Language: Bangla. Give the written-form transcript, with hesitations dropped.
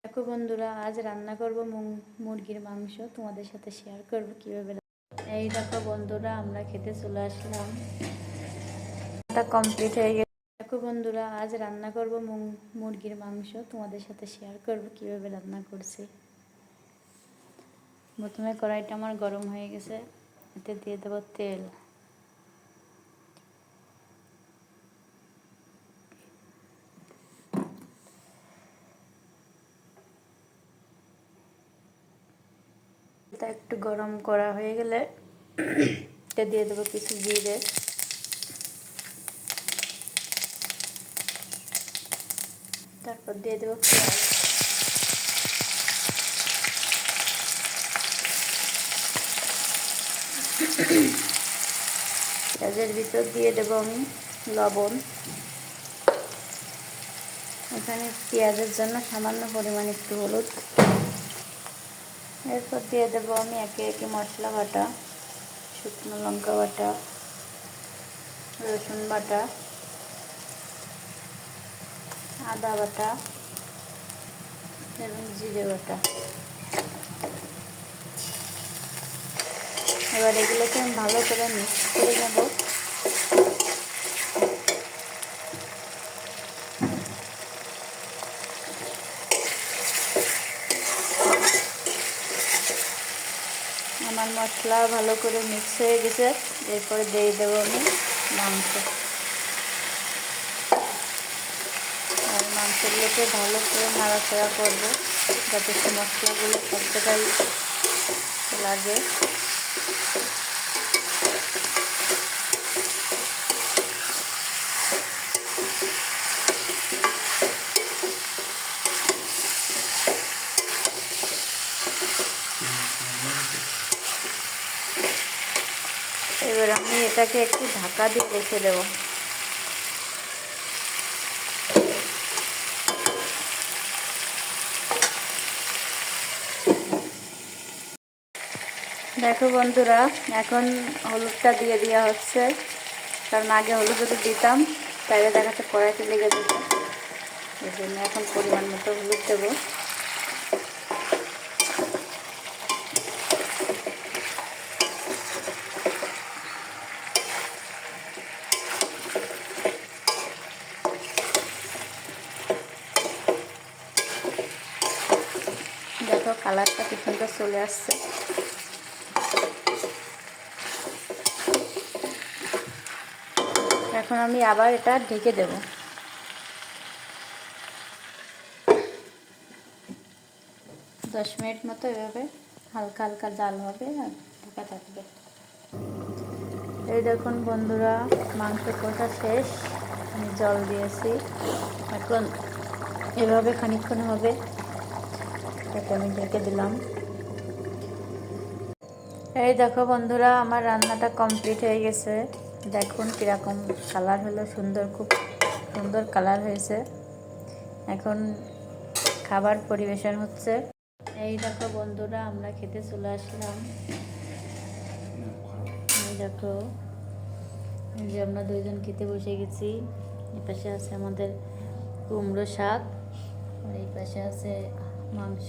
দেখো বন্ধুরা, আজ রান্না করব মুরগির মাংস। তোমাদের সাথে শেয়ার করব কিভাবে। এই দেখো বন্ধুরা, আমরা খেতে চলে আসলাম। এটা কমপ্লিট হয়ে গেছে। দেখো বন্ধুরা, আজ রান্না করব মুরগির মাংস। তোমাদের সাথে শেয়ার করব কিভাবে রান্না করছি। প্রথমে কড়াইটা আমার গরম হয়ে গেছে, এতে দিয়ে দেবো তেল। তা একটু গরম করা হয়ে গেলে এতে দিয়ে দেবো কিছু জিরে, তারপর দিয়ে দেবো পেঁয়াজ, পেঁয়াজের ভিতর দিয়ে দেবো আমি লবণ। এখানে পেঁয়াজের জন্য সামান্য পরিমাণ একটু হলুদ। এরপর দিয়ে দেবো আমি একে একে মশলা বাটা, শুকনো লঙ্কা বাটা, রসুন বাটা, আদা বাটা এবং জিরে বাটা। এবার এগুলোকে আমি ভালো করে মিক্স করে নেব। আমার মশলা ভালো করে মিক্স হয়ে গেছে। এরপরে দিয়ে দেবো আমি মাংস। আর মাংসগুলোকে ভালো করে নাড়াচাড়া করবো যাতে মশলাগুলো সব জায়গায় লাগে। এবার আমি এটাকে একটু ঢাকা দিয়ে রেখে দেবো। দেখো বন্ধুরা, এখন হলুদটা দিয়ে দেওয়া হচ্ছে, কারণ আগে হলুদ যদি দিতাম তাহলে দেখাতে কড়াইতে লেগে যেত। এই জন্য এখন পরিমাণ মতো হলুদ দেবো। দেখো কালারটা কি সুন্দর চলে আসছে। এখন আমি আবার এটা ঢেকে দেব। দশ মিনিট মতো এভাবে হালকা হালকা জাল হবে আর ঢাকা থাকবে। এই দেখুন বন্ধুরা, মাংস কষা শেষ, আমি জল দিয়েছি। এখন এভাবে খানিকক্ষণ হবে, তাকে আমি ঢেকে দিলাম। এই দেখো বন্ধুরা, আমার রান্নাটা কমপ্লিট হয়ে গেছে। দেখুন কীরকম কালার হলো, সুন্দর, খুব সুন্দর কালার হয়েছে। এখন খাবার পরিবেশন হচ্ছে। এই দেখো বন্ধুরা, আমরা খেতে চলে আসলাম। এই দেখো, এই যে আমরা দুইজন খেতে বসে গেছি। এই পাশে আছে আমাদের কুমড়ো শাক আর এই পাশে আছে মাংস।